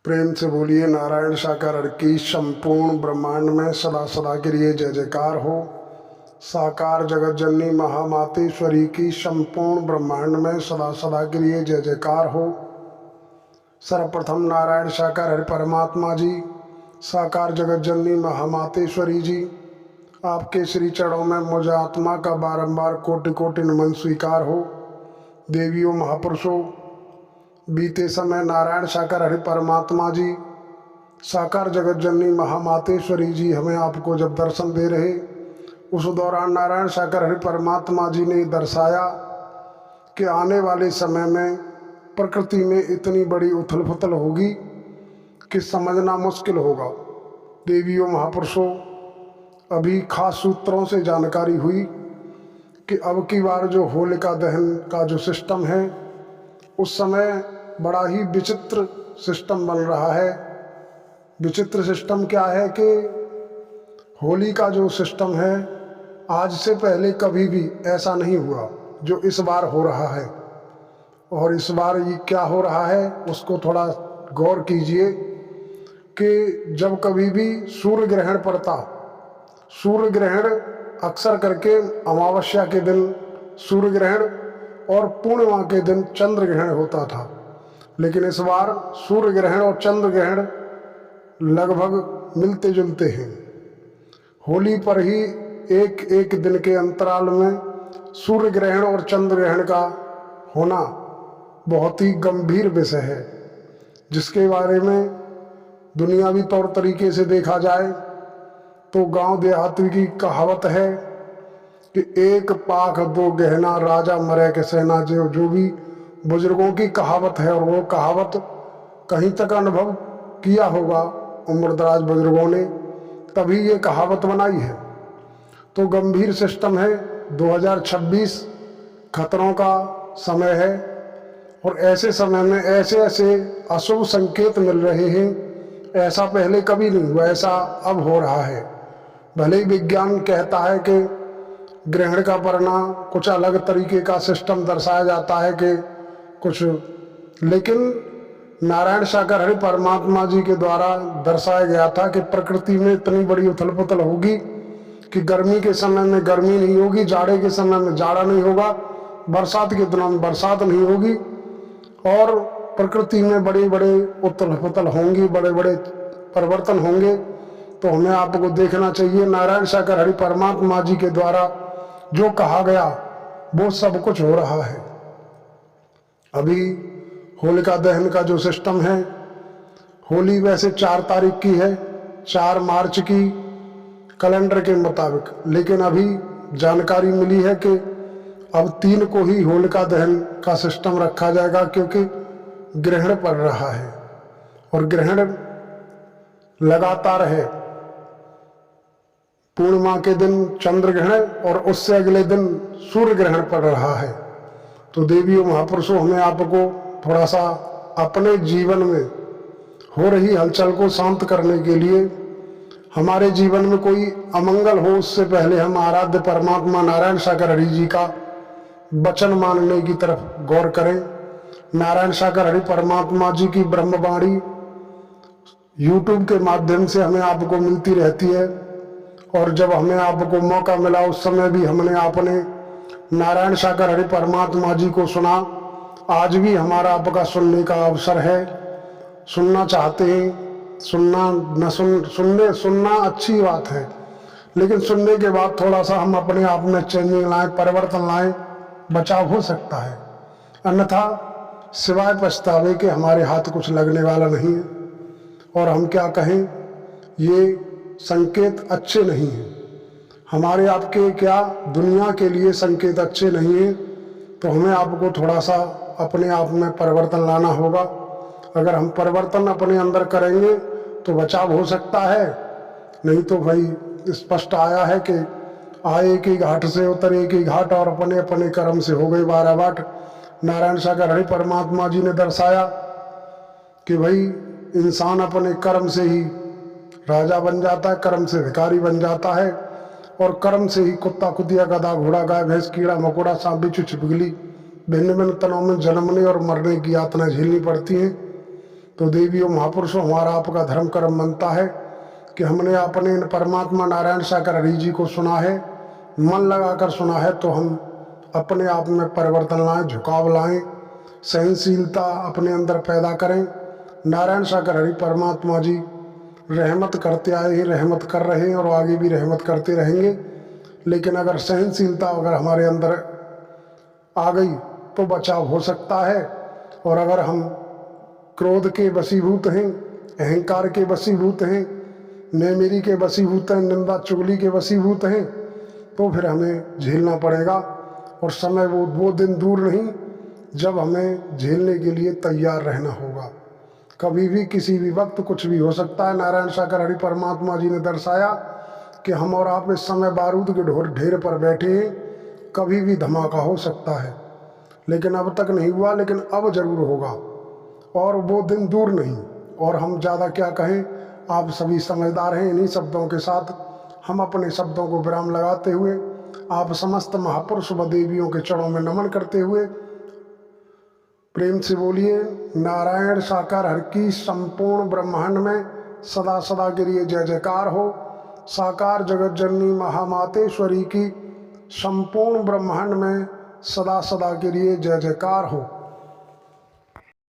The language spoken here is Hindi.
प्रेम से बोलिए नारायण साकार की संपूर्ण ब्रह्मांड में सदा सदा के लिए जय जयकार हो। साकार जगत जननी महामातेश्वरी की संपूर्ण ब्रह्मांड में सदा सदा के लिए जय जयकार हो। सर्वप्रथम नारायण साकार हरि परमात्मा जी, साकार जगत जननी महामातेश्वरी जी, आपके श्री चरणों में मुझ आत्मा का बारंबार कोटि कोटि नमन स्वीकार हो। देवियों महापुरुषों, बीते समय नारायण साकार हरि परमात्मा जी, साकार जगत जननी महामातेश्वरी जी हमें आपको जब दर्शन दे रहे, उस दौरान नारायण साकार हरि परमात्मा जी ने दर्शाया कि आने वाले समय में प्रकृति में इतनी बड़ी उथल पुथल होगी कि समझना मुश्किल होगा। देवियों महापुरुषों, अभी खास सूत्रों से जानकारी हुई कि अब की बार जो होलिका दहन का जो सिस्टम है, उस समय बड़ा ही विचित्र सिस्टम बन रहा है। विचित्र सिस्टम क्या है कि होली का जो सिस्टम है, आज से पहले कभी भी ऐसा नहीं हुआ जो इस बार हो रहा है। और इस बार ये क्या हो रहा है उसको थोड़ा गौर कीजिए कि जब कभी भी सूर्य ग्रहण पड़ता, सूर्य ग्रहण अक्सर करके अमावस्या के दिन सूर्य ग्रहण और पूर्णिमा के दिन चंद्र ग्रहण होता था, लेकिन इस बार सूर्य ग्रहण और चंद्र ग्रहण लगभग मिलते जुलते हैं। होली पर ही एक एक दिन के अंतराल में सूर्य ग्रहण और चंद्र ग्रहण का होना बहुत ही गंभीर विषय है, जिसके बारे में दुनियावी तौर तरीके से देखा जाए तो गांव देहात की कहावत है कि एक पाख दो गहना राजा मरे के सेना, जो भी बुजुर्गों की कहावत है। और वो कहावत कहीं तक अनुभव किया होगा उम्रदराज बुजुर्गों ने, तभी ये कहावत बनाई है। तो गंभीर सिस्टम है। 2026 खतरों का समय है और ऐसे समय में ऐसे ऐसे अशुभ संकेत मिल रहे हैं, ऐसा पहले कभी नहीं हुआ, ऐसा अब हो रहा है। भले ही विज्ञान कहता है कि ग्रहण का परिणाम कुछ अलग तरीके का सिस्टम दर्शाया जाता है कि कुछ, लेकिन नारायण साकार हरि परमात्मा जी के द्वारा दर्शाया गया था कि प्रकृति में इतनी बड़ी उथल पुथल होगी कि गर्मी के समय में गर्मी नहीं होगी, जाड़े के समय में जाड़ा नहीं होगा, बरसात के दिनों में बरसात नहीं होगी और प्रकृति में बड़े बड़े उथल पुथल होंगी, बड़े बड़े परिवर्तन होंगे। तो हमें आपको देखना चाहिए नारायण साकार हरि परमात्मा जी के द्वारा जो कहा गया वो सब कुछ हो रहा है। अभी होलिका दहन का जो सिस्टम है, होली वैसे 4 तारीख की है, 4 मार्च की कैलेंडर के मुताबिक, लेकिन अभी जानकारी मिली है कि अब 3 को ही होलिका दहन का सिस्टम रखा जाएगा, क्योंकि ग्रहण पड़ रहा है और ग्रहण लगातार है। पूर्णिमा के दिन चंद्र ग्रहण और उससे अगले दिन सूर्य ग्रहण पड़ रहा है। तो देवियों महापुरुषों, हमें आपको थोड़ा सा अपने जीवन में हो रही हलचल को शांत करने के लिए, हमारे जीवन में कोई अमंगल हो उससे पहले हम आराध्य परमात्मा नारायण साकार हरि जी का वचन मानने की तरफ गौर करें। नारायण साकार हरि परमात्मा जी की ब्रह्मवाणी यूट्यूब के माध्यम से हमें आपको मिलती रहती है और जब हमें आपको मौका मिला उस समय भी हमने आपने नारायण साकार हरि परमात्मा जी को सुना। आज भी हमारा आपका सुनने का अवसर है। सुनना चाहते हैं, सुनना अच्छी बात है, लेकिन सुनने के बाद थोड़ा सा हम अपने आप में चेंजिंग लाएं, परिवर्तन लाएं, बचाव हो सकता है। अन्यथा सिवाय पछतावे के हमारे हाथ कुछ लगने वाला नहीं है और हम क्या कहें, ये संकेत अच्छे नहीं हैं। हमारे आपके क्या दुनिया के लिए संकेत अच्छे नहीं हैं। तो हमें आपको थोड़ा सा अपने आप में परिवर्तन लाना होगा। अगर हम परिवर्तन अपने अंदर करेंगे तो बचाव हो सकता है, नहीं तो भाई स्पष्ट आया है कि आए की घाट से उतरे की घाट और अपने अपने कर्म से हो गई 12 बाट। नारायण साकार हरि परमात्मा जी ने दर्शाया कि भाई इंसान अपने कर्म से ही राजा बन जाता है, कर्म से भिखारी बन जाता है और कर्म से ही कुत्ता कुतिया गधा घोड़ा गाय भैंस कीड़ा मकोड़ा सांप बिच्छू छिपकली भिन्न भिन्न तनों में जन्मने और मरने की यातना झेलनी पड़ती है। तो देवियों महापुरुषों, हमारा आपका धर्म कर्म बनता है कि हमने अपने परमात्मा नारायण सागर हरि जी को सुना है, मन लगाकर सुना है, तो हम अपने आप में परिवर्तन लाएं, झुकाव लाएं, सहनशीलता अपने अंदर पैदा करें। नारायण सागर हरि परमात्मा जी रहमत करते आए हैं, रहमत कर रहे हैं और आगे भी रहमत करते रहेंगे। लेकिन अगर सहनशीलता अगर हमारे अंदर आ गई तो बचाव हो सकता है, और अगर हम क्रोध के वशीभूत हैं, अहंकार के वशीभूत हैं, मैं मेरी के वशीभूत हैं, निंदा चुगली के वशीभूत हैं, तो फिर हमें झेलना पड़ेगा। और समय वो दिन दूर नहीं जब हमें झेलने के लिए तैयार रहना होगा। कभी भी किसी भी वक्त कुछ भी हो सकता है। नारायण सागर हरि परमात्मा जी ने दर्शाया कि हम और आप इस समय बारूद के ढेर पर बैठे हैं, कभी भी धमाका हो सकता है, लेकिन अब तक नहीं हुआ, लेकिन अब जरूर होगा और वो दिन दूर नहीं। और हम ज़्यादा क्या कहें, आप सभी समझदार हैं। इन्हीं शब्दों के साथ हम अपने शब्दों को विराम लगाते हुए आप समस्त महापुरुष व देवियों के चरणों में नमन करते हुए प्रेम से बोलिए, नारायण साकार हर की संपूर्ण ब्रह्मांड में सदा सदा के लिए जय जयकार हो। साकार जगत जननी महामातेश्वरी की संपूर्ण ब्रह्मांड में सदा सदा के लिए जय जयकार हो।